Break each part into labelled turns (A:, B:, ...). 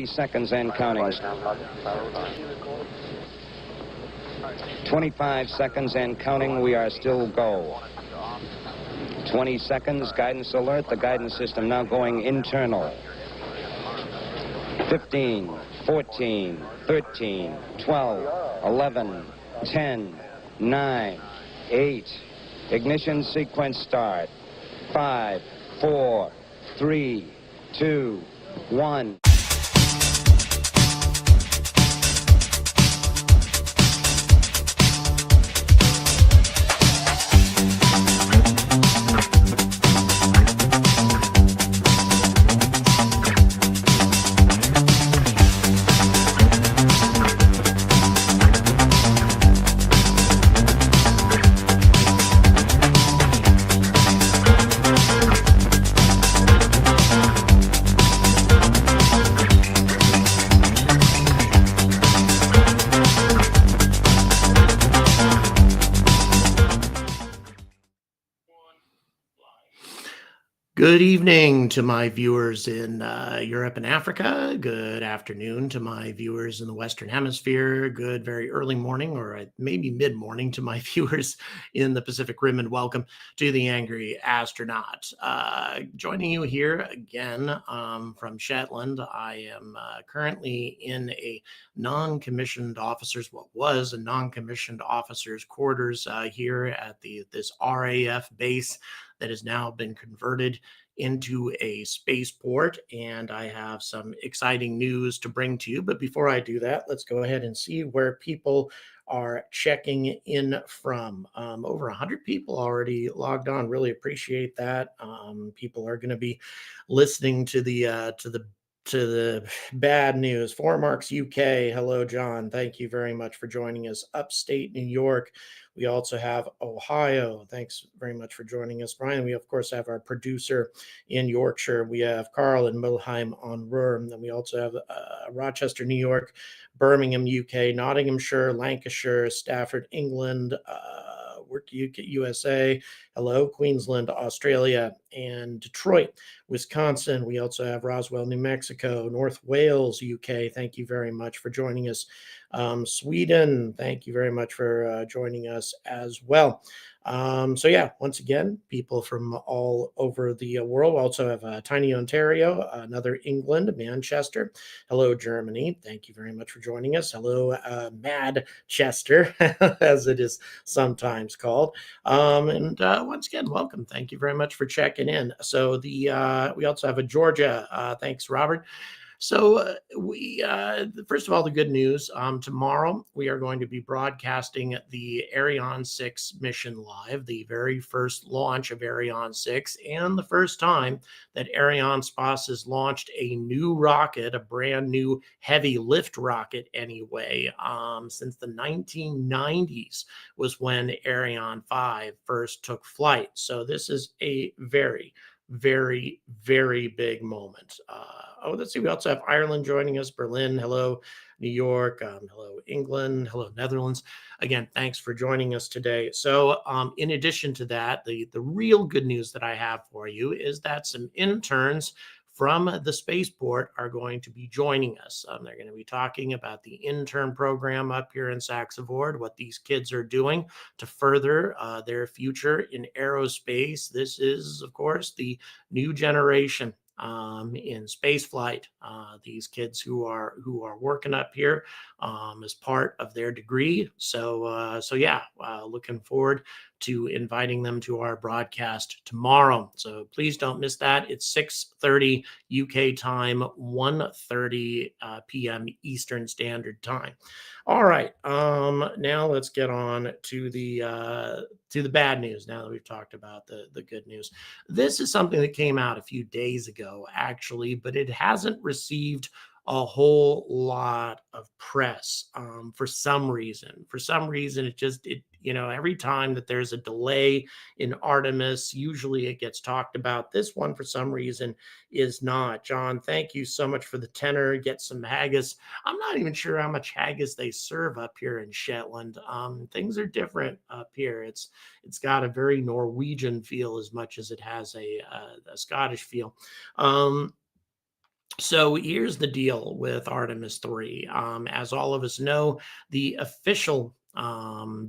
A: 30 seconds and counting. 25 seconds and counting. We are still go. 20 seconds. Guidance alert. The guidance system now going internal. 15, 14, 13, 12, 11, 10, 9, 8. Ignition sequence start. 5, 4, 3, 2, 1.
B: Good evening to my viewers in Europe and Africa. Good afternoon to my viewers in the Western Hemisphere. Good very early morning or maybe mid-morning to my viewers in the Pacific Rim, and welcome to the Angry Astronaut. Joining you here again from Shetland. I am currently in a non-commissioned officer's, what was a non-commissioned officer's quarters here at this RAF base that has now been converted into a spaceport, and I have some exciting news to bring to you. But before I do that, let's go ahead and see where people are checking in from. Over 100 people already logged on. Really appreciate that. People are going to be listening to the bad news. Four Marks UK. Hello, John. Thank you very much for joining us. Upstate New York. We also have Ohio. Thanks very much for joining us, Brian. We, of course, have our producer in Yorkshire. We have Carl in Mulheim on Ruhr. And then we also have Rochester, New York, Birmingham, UK, Nottinghamshire, Lancashire, Stafford, England, Work UK, USA. Hello, Queensland, Australia, and Detroit, Wisconsin. We also have Roswell, New Mexico, North Wales, UK. Thank you very much for joining us. Sweden, thank you very much for joining us as well. So yeah, once again, people from all over the world. We also have tiny Ontario, another England, Manchester. Hello, Germany. Thank you very much for joining us. Hello, Madchester, as it is sometimes called. And once again, welcome. Thank you very much for checking in. So we also have a Georgia. Thanks, Robert. So first of all, the good news, tomorrow we are going to be broadcasting the Ariane 6 mission live, the very first launch of Ariane 6, and the first time that Arianespace has launched a new rocket, a brand new heavy lift rocket anyway, since the 1990s was when Ariane 5 first took flight. So this is a very, very, very big moment. Let's see. We also have Ireland joining us, Berlin. Hello, New York. Hello, England. Hello, Netherlands. Again, thanks for joining us today. So in addition to that, the real good news that I have for you is that some interns from the spaceport are going to be joining us. They're going to be talking about the intern program up here in Saxavord, what these kids are doing to further their future in aerospace. This is, of course, the new generation in space flight. These kids who are working up here as part of their degree. So yeah, looking forward to inviting them to our broadcast tomorrow. So please don't miss that. It's 6:30 UK time, 1:30 p.m. Eastern Standard Time. All right. Now let's get on to the bad news. Now that we've talked about the good news, this is something that came out a few days ago, actually, but it hasn't received a whole lot of press for some reason. For some reason, every time that there's a delay in Artemis, usually it gets talked about. This one, for some reason, is not. John, thank you so much for the tenor. Get some haggis. I'm not even sure how much haggis they serve up here in Shetland. Things are different up here. It's got a very Norwegian feel as much as it has a Scottish feel. So here's the deal with Artemis 3. As all of us know, the official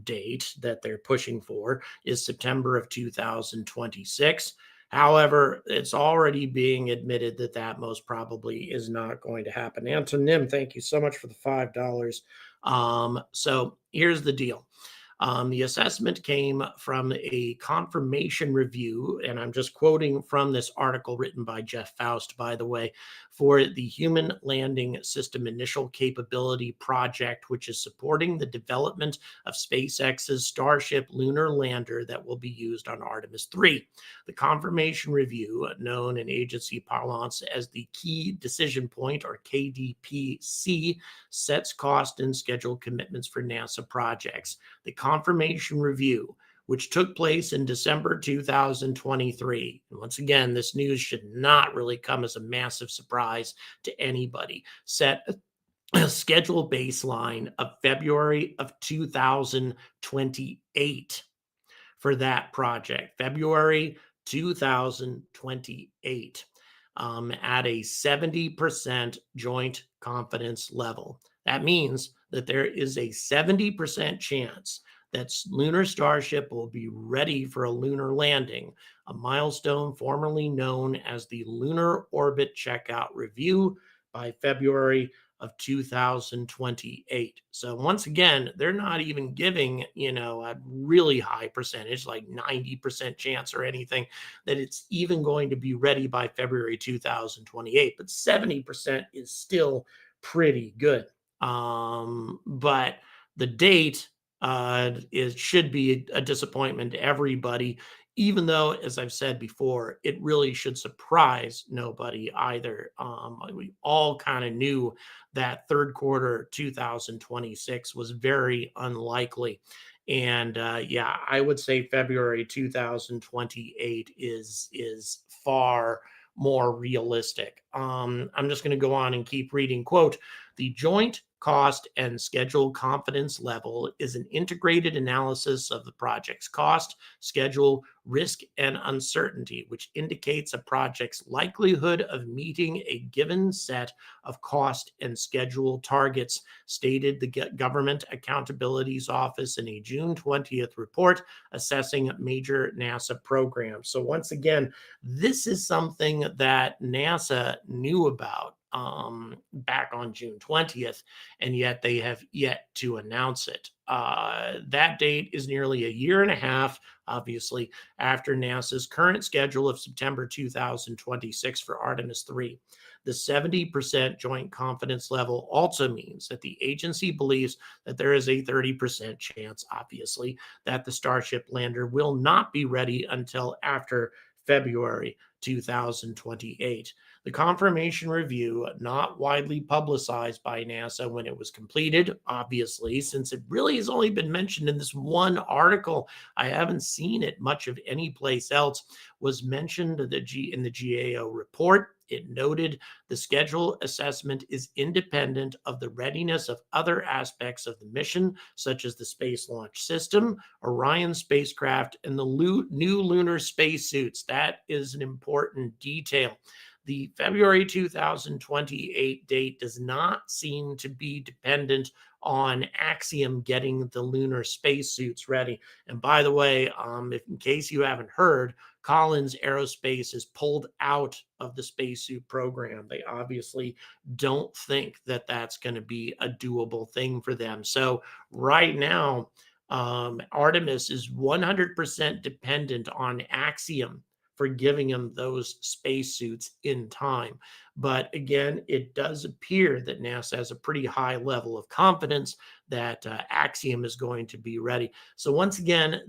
B: date that they're pushing for is September of 2026. However, it's already being admitted that that most probably is not going to happen. Antonym, thank you so much for the $5. So here's the deal. The assessment came from a confirmation review, and I'm just quoting from this article written by Jeff Faust, by the way, for the Human Landing System Initial Capability Project, which is supporting the development of SpaceX's Starship lunar lander that will be used on Artemis 3. The confirmation review, known in agency parlance as the Key Decision Point, or KDPC, sets cost and schedule commitments for NASA projects. The confirmation review, which took place in December 2023. And once again, this news should not really come as a massive surprise to anybody. Set a schedule baseline of February of 2028 for that project. February 2028. At a 70% joint confidence level. That means that there is a 70% chance that Lunar Starship will be ready for a lunar landing, a milestone formerly known as the Lunar Orbit Checkout Review, by February of 2028. So once again, they're not even giving, a really high percentage, like 90% chance or anything, that it's even going to be ready by February 2028. But 70% is still pretty good. But the date should be a disappointment to everybody, even though, as I've said before, it really should surprise nobody either. We all kind of knew that third quarter 2026 was very unlikely. And yeah, I would say February 2028 is far more realistic. I'm just going to go on and keep reading. Quote, the joint cost and schedule confidence level is an integrated analysis of the project's cost, schedule, risk, and uncertainty, which indicates a project's likelihood of meeting a given set of cost and schedule targets, stated the Government Accountability's Office in a June 20th report assessing major NASA programs. So once again, this is something that NASA knew about back on June 20th, and yet they have yet to announce it. That date is nearly a year and a half, obviously, after NASA's current schedule of September 2026 for Artemis 3. The 70% joint confidence level also means that the agency believes that there is a 30% chance, obviously, that the Starship lander will not be ready until after February 2028. The confirmation review, not widely publicized by NASA when it was completed, obviously, since it really has only been mentioned in this one article. I haven't seen it much of any place else. Was mentioned in the GAO report. It noted the schedule assessment is independent of the readiness of other aspects of the mission, such as the Space Launch System, Orion spacecraft, and the new lunar spacesuits. That is an important detail. The February 2028 date does not seem to be dependent on Axiom getting the lunar spacesuits ready. And by the way, if in case you haven't heard, Collins Aerospace is pulled out of the spacesuit program. They obviously don't think that that's going to be a doable thing for them. So right now, Artemis is 100% dependent on Axiom for giving them those spacesuits in time. But again, it does appear that NASA has a pretty high level of confidence that Axiom is going to be ready. So once again,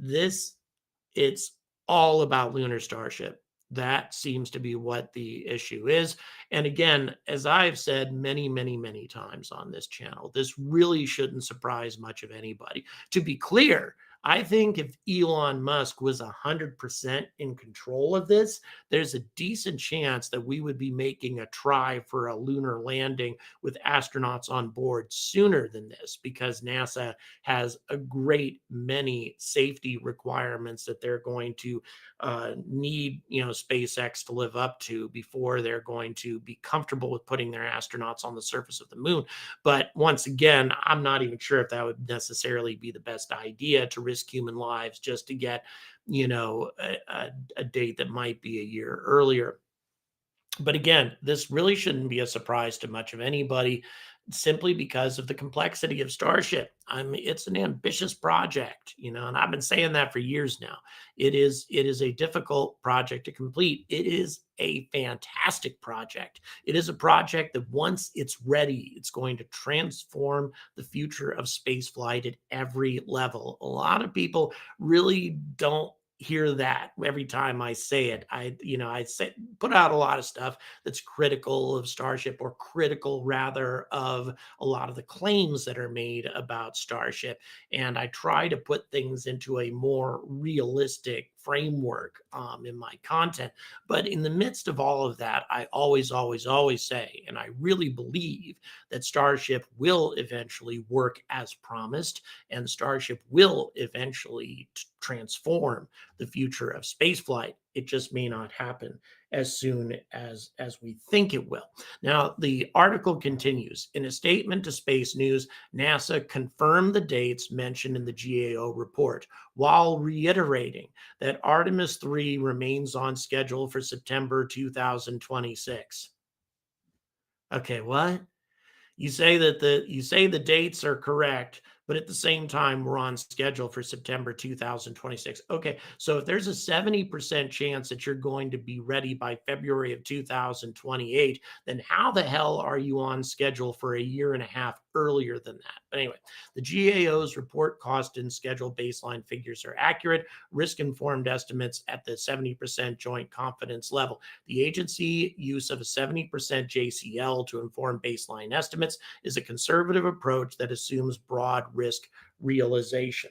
B: it's all about Lunar Starship. That seems to be what the issue is. And again, as I've said many, many, many times on this channel, this really shouldn't surprise much of anybody. To be clear, I think if Elon Musk was 100% in control of this, there's a decent chance that we would be making a try for a lunar landing with astronauts on board sooner than this, because NASA has a great many safety requirements that they're going to need, SpaceX to live up to before they're going to be comfortable with putting their astronauts on the surface of the moon. But once again, I'm not even sure if that would necessarily be the best idea to risk human lives just to get, a date that might be a year earlier. But again, this really shouldn't be a surprise to much of anybody, simply because of the complexity of Starship. I mean, it's an ambitious project, and I've been saying that for years now. It is a difficult project to complete. It is a fantastic project. It is a project that once it's ready, it's going to transform the future of spaceflight at every level. A lot of people really don't hear that every time I say it. I say put out a lot of stuff that's critical of Starship, or critical rather of a lot of the claims that are made about Starship. And I try to put things into a more realistic framework in my content. But in the midst of all of that, I always, always, always say, and I really believe that Starship will eventually work as promised, and Starship will eventually transform the future of spaceflight. It just may not happen as soon as we think it will. Now, the article continues. In a statement to Space News, NASA confirmed the dates mentioned in the GAO report, while reiterating that Artemis 3 remains on schedule for September 2026. Okay, what? You say the dates are correct, but at the same time, we're on schedule for September 2026. Okay, so if there's a 70% chance that you're going to be ready by February of 2028, then how the hell are you on schedule for a year and a half earlier than that? But anyway, the GAO's report cost and schedule baseline figures are accurate, risk-informed estimates at the 70% joint confidence level. The agency use of a 70% JCL to inform baseline estimates is a conservative approach that assumes broad risk realization.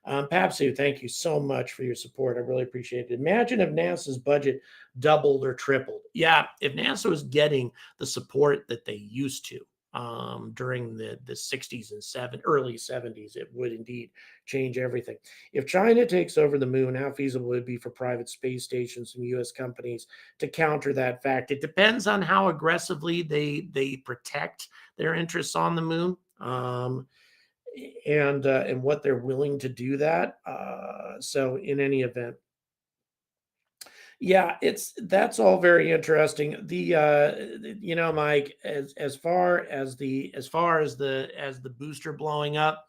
B: Papsu, thank you so much for your support. I really appreciate it. Imagine if NASA's budget doubled or tripled. Yeah, if NASA was getting the support that they used to during the 60s and early 70s, it would indeed change everything. If China takes over the moon, how feasible would it be for private space stations from U.S. companies to counter that fact? It depends on how aggressively they protect their interests on the moon. And what they're willing to do that. So in any event, yeah, that's all very interesting. Mike, as far as the booster blowing up,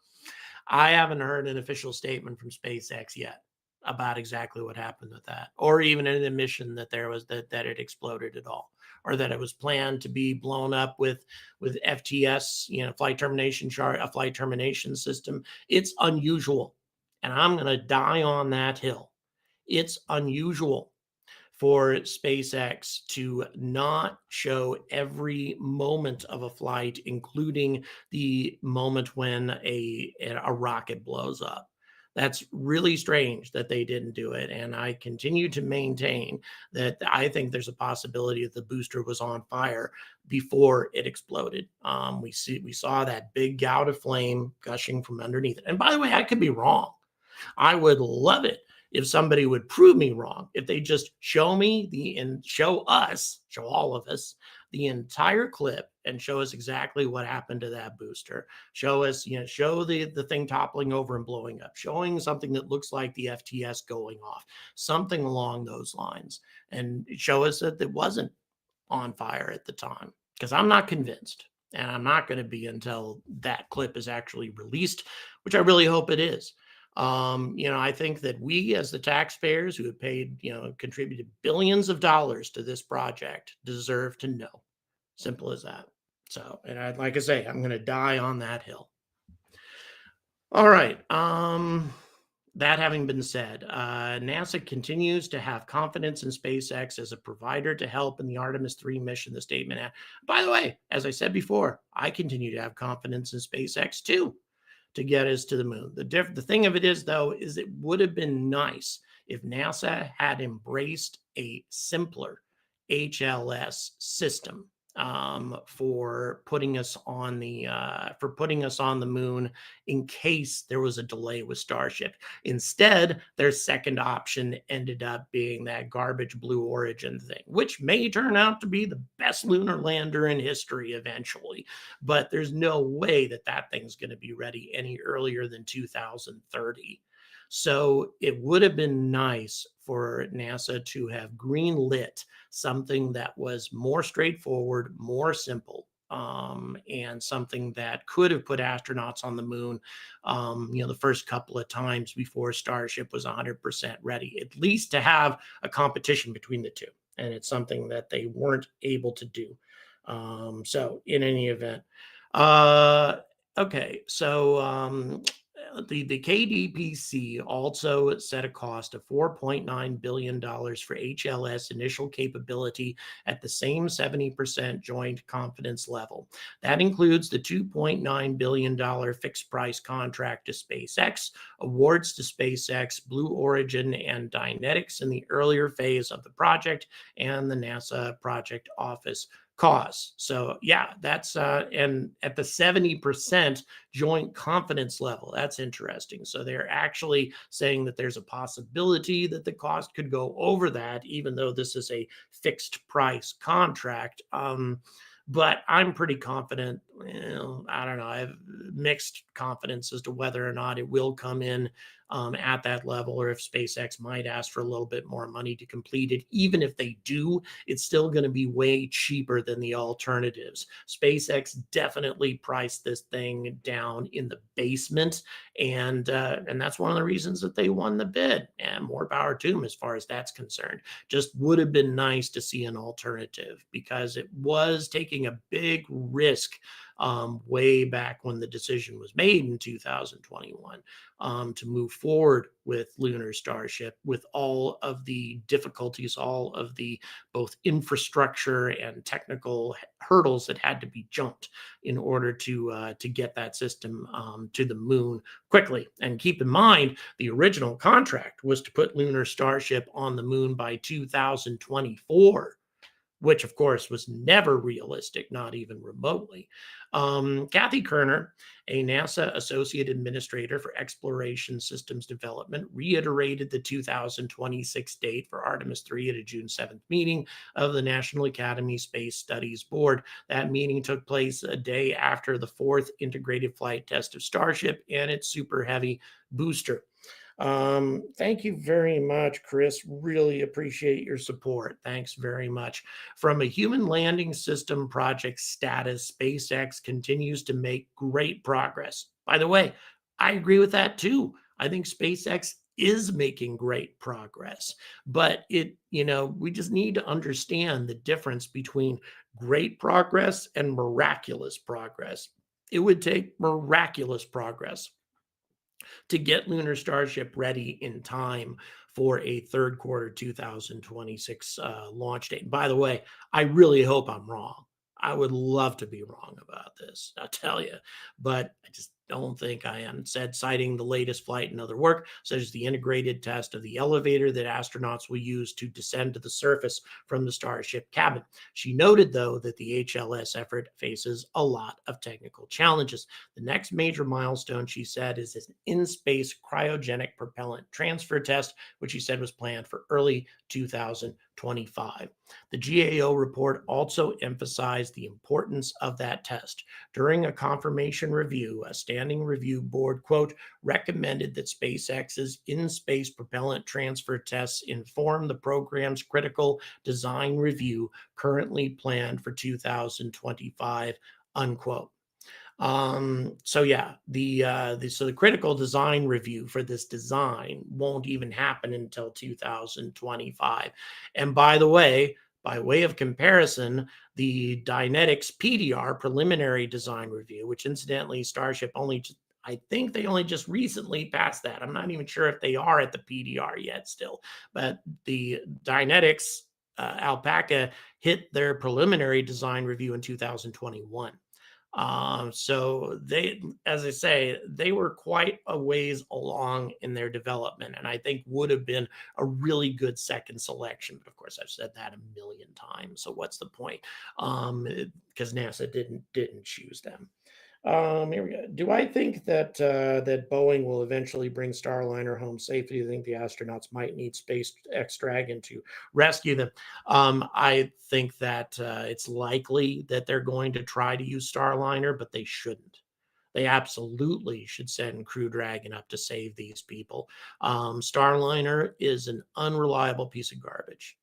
B: I haven't heard an official statement from SpaceX yet about exactly what happened with that, or even an admission that that it exploded at all, or that it was planned to be blown up with FTS, flight termination system. It's unusual, and I'm going to die on that hill. It's unusual for SpaceX to not show every moment of a flight, including the moment when a rocket blows up. That's really strange that they didn't do it. And I continue to maintain that I think there's a possibility that the booster was on fire before it exploded. We saw that big gout of flame gushing from underneath it. And by the way, I could be wrong. I would love it if somebody would prove me wrong, if they just show me and show all of us the entire clip and show us exactly what happened to that booster. Show us, show the thing toppling over and blowing up, showing something that looks like the FTS going off, something along those lines, and show us that it wasn't on fire at the time, because I'm not convinced. And I'm not going to be until that clip is actually released, which I really hope it is. I think that we, as the taxpayers who have paid, contributed billions of dollars to this project, deserve to know. Simple as that. So, and like I say, I'm going to die on that hill. All right. That having been said, NASA continues to have confidence in SpaceX as a provider to help in the Artemis 3 mission, the statement. By the way, as I said before, I continue to have confidence in SpaceX too. to get us to the moon. The thing of it is, though, is it would have been nice if NASA had embraced a simpler HLS system for putting us on the moon in case there was a delay with Starship. Instead, their second option ended up being that garbage Blue Origin thing, which may turn out to be the best lunar lander in history eventually. But there's no way that that thing's going to be ready any earlier than 2030. So it would have been nice for NASA to have greenlit something that was more straightforward, more simple, and something that could have put astronauts on the moon, the first couple of times before Starship was 100% ready, at least to have a competition between the two. And it's something that they weren't able to do. So in any event, okay, so the KDPC also set a cost of $4.9 billion for HLS initial capability at the same 70% joint confidence level. That includes the $2.9 billion fixed price contract to SpaceX, awards to SpaceX, Blue Origin, and Dynetics in the earlier phase of the project, and the NASA Project Office costs. So yeah, that's and at the 70% joint confidence level, that's interesting. So they're actually saying that there's a possibility that the cost could go over that, even though this is a fixed price contract. But I'm pretty confident. I don't know. I have mixed confidence as to whether or not it will come in at that level, or if SpaceX might ask for a little bit more money to complete it. Even if they do, it's still going to be way cheaper than the alternatives. SpaceX definitely priced this thing down in the basement, and that's one of the reasons that they won the bid. And more power to them as far as that's concerned. Just would have been nice to see an alternative, because it was taking a big risk way back when the decision was made in 2021 to move forward with Lunar Starship, with all of the difficulties, all of the both infrastructure and technical hurdles that had to be jumped in order to get that system to the moon quickly. And keep in mind, the original contract was to put Lunar Starship on the moon by 2024. Which, of course, was never realistic, not even remotely. Kathy Kerner, a NASA Associate Administrator for Exploration Systems Development, reiterated the 2026 date for Artemis 3 at a June 7th meeting of the National Academy Space Studies Board. That meeting took place a day after the fourth integrated flight test of Starship and its Super Heavy booster. Thank you very much, Chris. Really appreciate your support. Thanks very much. From a human landing system project status, SpaceX continues to make great progress. By the way, I agree with that too. I think SpaceX is making great progress, but we just need to understand the difference between great progress and miraculous progress. It would take miraculous progress to get Lunar Starship ready in time for a third quarter 2026 launch date. By the way, I really hope I'm wrong. I would love to be wrong about this, I'll tell you, but I just don't think I am. Said, citing the latest flight and other work, such as the integrated test of the elevator that astronauts will use to descend to the surface from the Starship cabin. She noted, though, that the HLS effort faces a lot of technical challenges. The next major milestone, she said, is an in-space cryogenic propellant transfer test, which she said was planned for early 2025. The GAO report also emphasized the importance of that test. During a confirmation review, a standing review board, quote, recommended that SpaceX's in-space propellant transfer tests inform the program's critical design review currently planned for 2025, unquote. So yeah, the critical design review for this design won't even happen until 2025. And by the way, by way of comparison, the Dynetics PDR preliminary design review, which incidentally Starship I think they only just recently passed that. I'm not even sure if they are at the PDR yet still, but the Dynetics Alpaca hit their preliminary design review in 2021. So they, as I say, they were quite a ways along in their development, and I think would have been a really good second selection. But of course, I've said that a million times. So what's the point? Because NASA didn't choose them. Here we go. Do I think that that Boeing will eventually bring Starliner home safely? Do you think the astronauts might need Space X Dragon to rescue them? I think that it's likely that they're going to try to use Starliner, but they shouldn't. They absolutely should send Crew Dragon up to save these people. Starliner is an unreliable piece of garbage.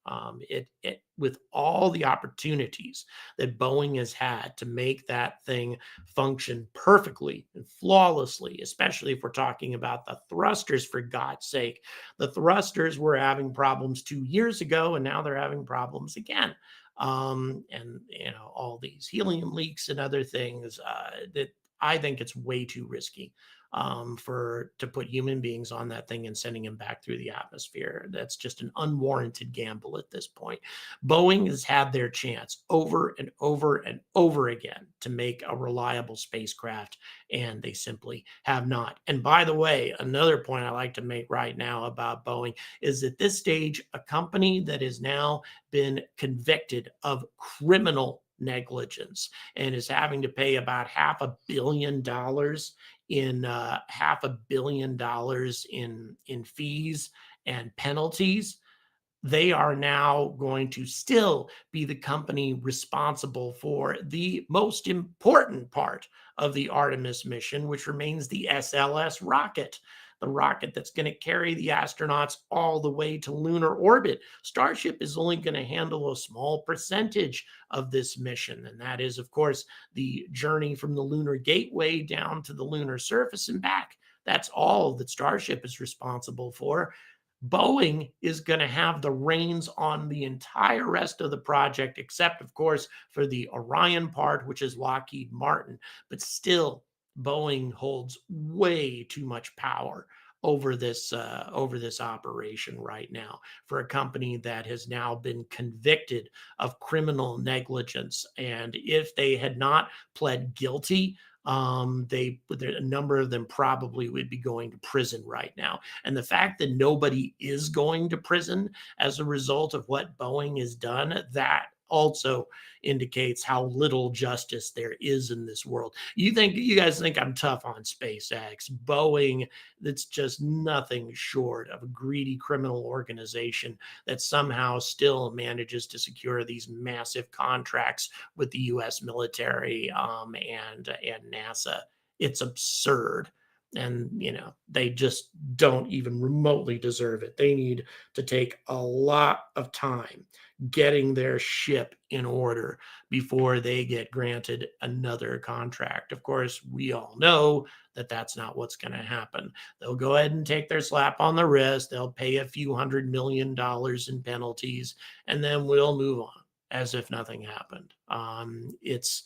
B: It with all the opportunities that Boeing has had to make that thing function perfectly and flawlessly, especially if we're talking about the thrusters, for God's sake. The thrusters were having problems 2 years ago, and now they're having problems again. And all these helium leaks and other things that I think it's way too risky for to put human beings on that thing and sending them back through the atmosphere. That's just an unwarranted gamble at this point. Boeing has had their chance over and over and over again to make a reliable spacecraft, and they simply have not. And by the way, another point I like to make right now about Boeing is at this stage, a company that has now been convicted of criminal negligence and is having to pay about $500 million in $500 million in fees and penalties. They are now going to still be the company responsible for the most important part of the Artemis mission, which remains the SLS rocket, the rocket that's going to carry the astronauts all the way to lunar orbit. Starship is only going to handle a small percentage of this mission, and that is, of course, the journey from the lunar gateway down to the lunar surface and back. That's all that Starship is responsible for. Boeing is going to have the reins on the entire rest of the project, except, of course, for the Orion part, which is Lockheed Martin. But still, Boeing holds way too much power over this operation right now for a company that has now been convicted of criminal negligence. And if they had not pled guilty, a number of them probably would be going to prison right now. And the fact that nobody is going to prison as a result of what Boeing has done, that also indicates how little justice there is in this world. You guys think I'm tough on SpaceX? Boeing, that's just nothing short of a greedy criminal organization that somehow still manages to secure these massive contracts with the U.S. military and NASA. It's absurd. And, they just don't even remotely deserve it. They need to take a lot of time getting their ship in order before they get granted another contract. Of course, we all know that that's not what's going to happen. They'll go ahead and take their slap on the wrist. They'll pay a few $100 million in penalties, and then we'll move on as if nothing happened. It's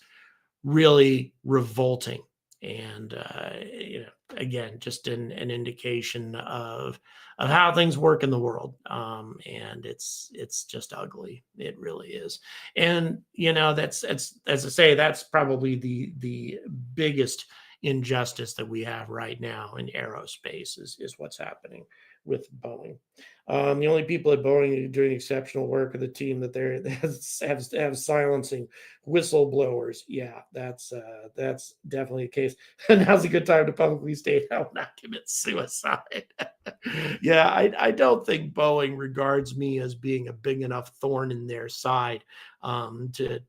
B: really revolting. And again, just an indication of how things work in the world, and it's just ugly. It really is. And that's as I say, that's probably the biggest injustice that we have right now in aerospace is what's happening with Boeing. The only people at Boeing doing exceptional work are the team that have silencing whistleblowers. Yeah, that's definitely the case. Now's a good time to publicly state I will not commit suicide. Yeah, I don't think Boeing regards me as being a big enough thorn in their side to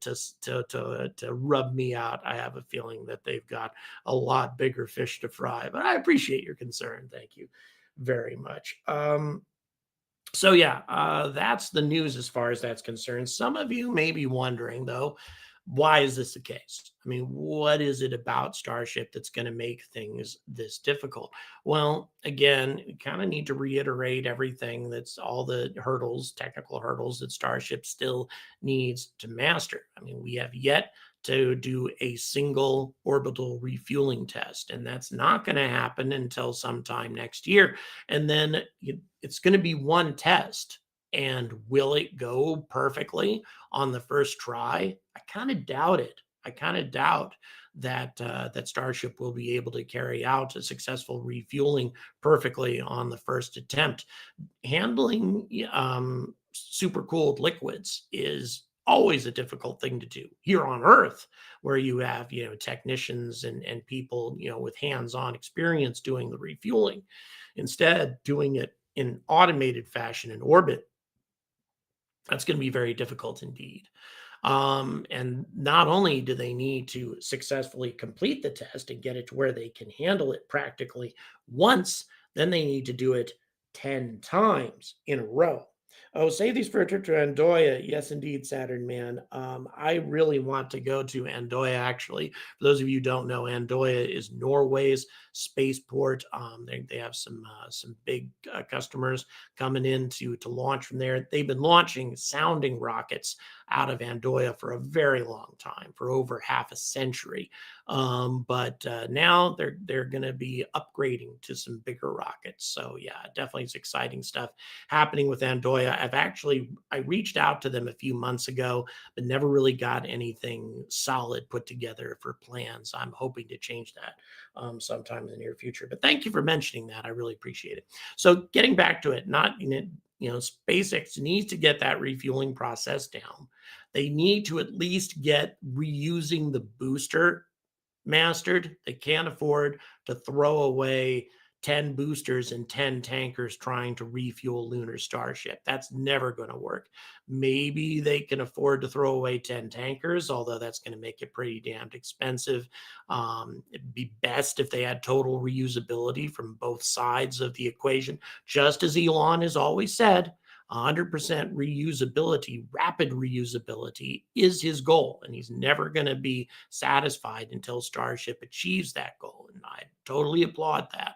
B: rub me out. I have a feeling that they've got a lot bigger fish to fry. But I appreciate your concern. Thank you very much. So yeah, that's the news as far as that's concerned. Some of you may be wondering, though, why is this the case? I mean, what is it about Starship that's going to make things this difficult? Well, again, we kind of need to reiterate everything that's all the technical hurdles that Starship still needs to master. I mean, we have yet to do a single orbital refueling test, and that's not going to happen until sometime next year. And then it's going to be one test. And will it go perfectly on the first try? I kind of doubt it. I kind of doubt that Starship will be able to carry out a successful refueling perfectly on the first attempt. Handling supercooled liquids is always a difficult thing to do here on Earth, where you have technicians and people with hands-on experience doing the refueling. Instead, doing it in automated fashion in orbit, that's going to be very difficult indeed. And not only do they need to successfully complete the test and get it to where they can handle it practically once, then they need to do it 10 times in a row. Oh, save these for a trip to Andoya. Yes, indeed, Saturn Man. I really want to go to Andoya, actually. For those of you who don't know, Andoya is Norway's spaceport. They have some big customers coming in to launch from there. They've been launching sounding rockets out of Andoya for a very long time, for over half a century. But now they're going to be upgrading to some bigger rockets. So yeah, definitely it's exciting stuff happening with Andoya. I reached out to them a few months ago, but never really got anything solid put together for plans. I'm hoping to change that sometime in the near future. But thank you for mentioning that. I really appreciate it. So getting back to it, SpaceX needs to get that refueling process down. They need to at least get reusing the booster mastered. They can't afford to throw away 10 boosters and 10 tankers trying to refuel lunar Starship. That's never going to work. Maybe they can afford to throw away 10 tankers, although that's going to make it pretty damned expensive. It'd be best if they had total reusability from both sides of the equation, just as Elon has always said. 100% reusability, rapid reusability is his goal, and he's never going to be satisfied until Starship achieves that goal. And I totally applaud that.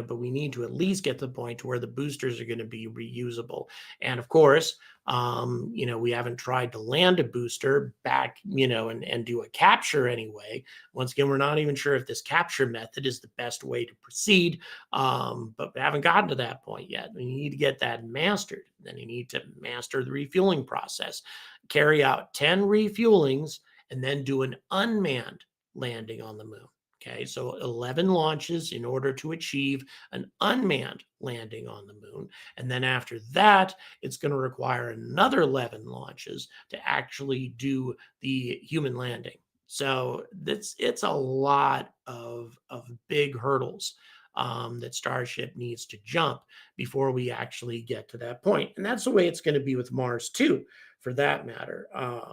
B: But we need to at least get to the point where the boosters are going to be reusable. And of course, we haven't tried to land a booster back, and do a capture anyway. Once again, we're not even sure if this capture method is the best way to proceed, but we haven't gotten to that point yet. We need to get that mastered. Then you need to master the refueling process, carry out 10 refuelings, and then do an unmanned landing on the moon. Okay, so 11 launches in order to achieve an unmanned landing on the moon. And then after that, it's going to require another 11 launches to actually do the human landing. So it's a lot of big hurdles that Starship needs to jump before we actually get to that point. And that's the way it's going to be with Mars too, for that matter.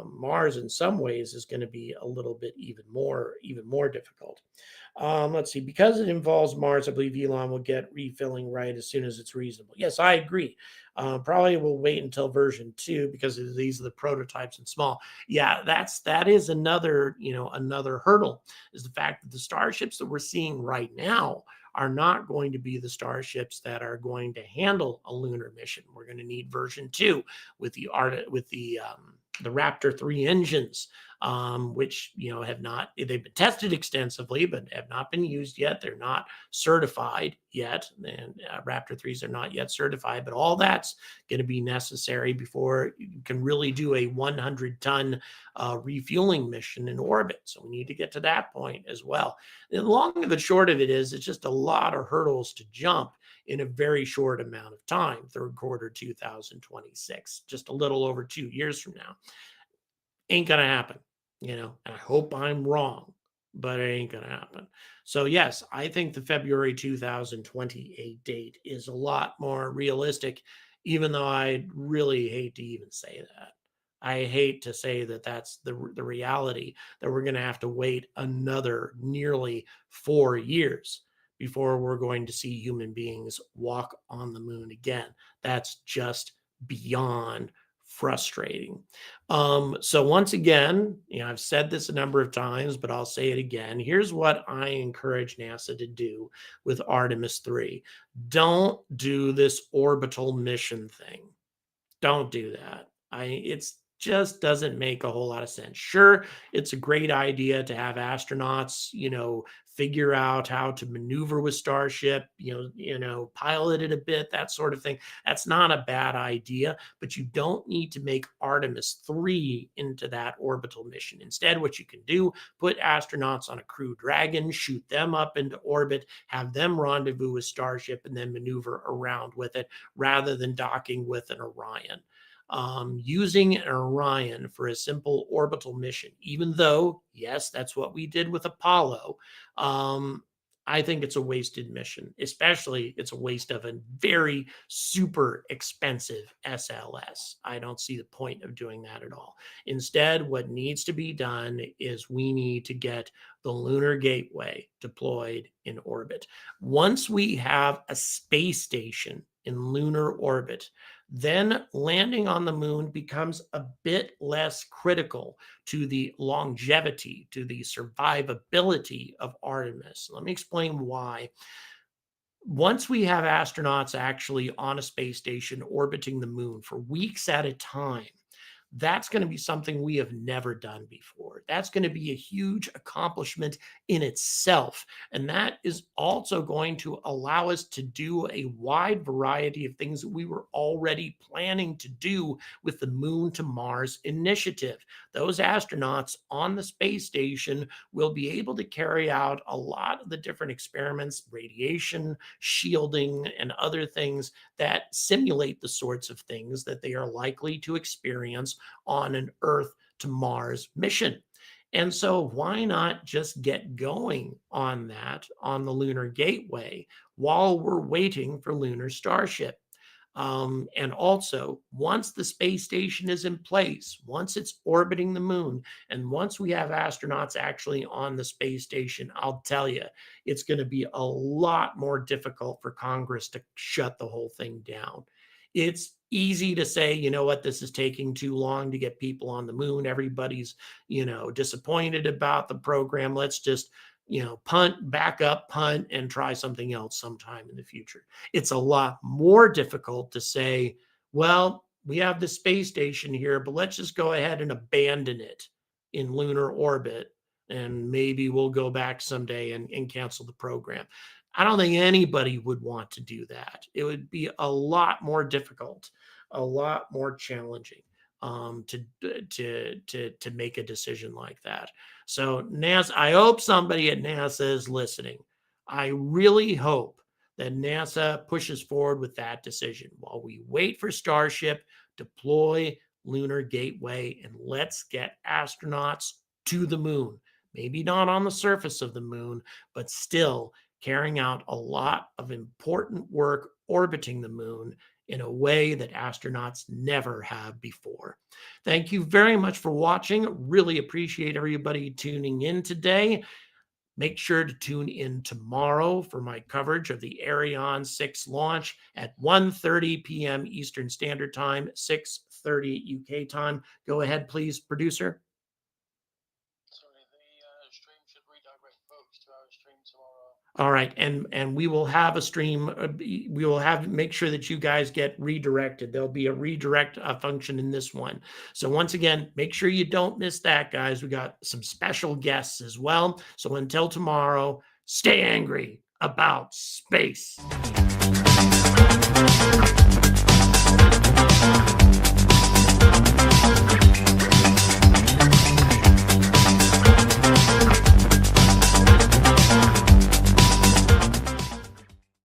B: Mars in some ways is going to be a little bit even more difficult. Let's see, because it involves Mars, I believe Elon will get refilling right as soon as it's reasonable. Yes, I agree. Probably will wait until version 2 because these are the prototypes and small. Yeah, that is another hurdle, is the fact that the starships that we're seeing right now are not going to be the starships that are going to handle a lunar mission. We're going to need version 2 with the Raptor 3 engines, which they've been tested extensively, but have not been used yet. They're not certified yet, and Raptor 3s are not yet certified. But all that's going to be necessary before you can really do a 100-ton refueling mission in orbit. So we need to get to that point as well. And the long and the short of it is, it's just a lot of hurdles to jump in a very short amount of time, third quarter 2026, just a little over 2 years from now. Ain't going to happen, and I hope I'm wrong, but it ain't going to happen. So yes, I think the February 2028 date is a lot more realistic, even though I really hate to even say that. I hate to say that that's the reality, that we're going to have to wait another nearly 4 years before we're going to see human beings walk on the moon again. That's just beyond frustrating. So once again, I've said this a number of times, but I'll say it again. Here's what I encourage NASA to do with Artemis 3. Don't do this orbital mission thing. Don't do that. It's just doesn't make a whole lot of sense. Sure, it's a great idea to have astronauts, figure out how to maneuver with Starship, pilot it a bit, that sort of thing. That's not a bad idea, but you don't need to make Artemis 3 into that orbital mission. Instead, what you can do, put astronauts on a Crew Dragon, shoot them up into orbit, have them rendezvous with Starship, and then maneuver around with it rather than docking with an Orion. Using an Orion for a simple orbital mission, even though, yes, that's what we did with Apollo, I think it's a wasted mission. Especially, it's a waste of a very super expensive SLS. I don't see the point of doing that at all. Instead, what needs to be done is we need to get the Lunar Gateway deployed in orbit. Once we have a space station in lunar orbit, then landing on the moon becomes a bit less critical to the longevity, to the survivability of Artemis. Let me explain why. Once we have astronauts actually on a space station orbiting the moon for weeks at a time, that's going to be something we have never done before. That's going to be a huge accomplishment in itself. And that is also going to allow us to do a wide variety of things that we were already planning to do with the Moon to Mars initiative. Those astronauts on the space station will be able to carry out a lot of the different experiments, radiation, shielding, and other things that simulate the sorts of things that they are likely to experience on an Earth to Mars mission. And so, why not just get going on that on the Lunar Gateway while we're waiting for Lunar Starship? And also, once the space station is in place, once it's orbiting the moon, and once we have astronauts actually on the space station, I'll tell you, it's going to be a lot more difficult for Congress to shut the whole thing down. It's easy to say, you know what, this is taking too long to get people on the moon. Everybody's, disappointed about the program. Let's just, punt, back up, punt, and try something else sometime in the future. It's a lot more difficult to say, well, we have the space station here, but let's just go ahead and abandon it in lunar orbit. And maybe we'll go back someday and cancel the program. I don't think anybody would want to do that. It would be a lot more difficult, a lot more challenging to make a decision like that. So NASA, I hope somebody at NASA is listening. I really hope that NASA pushes forward with that decision while we wait for Starship, deploy Lunar Gateway, and let's get astronauts to the moon. Maybe not on the surface of the moon, but still carrying out a lot of important work orbiting the moon in a way that astronauts never have before. Thank you very much for watching. Really appreciate everybody tuning in today. Make sure to tune in tomorrow for my coverage of the Ariane 6 launch at 1:30 p.m. Eastern Standard Time, 6:30 UK time. Go ahead, please, producer. All right, and we will have a stream. We will make sure that you guys get redirected. There'll be a redirect function in this one. So once again, make sure you don't miss that, guys. We got some special guests as well. So until tomorrow, stay angry about space.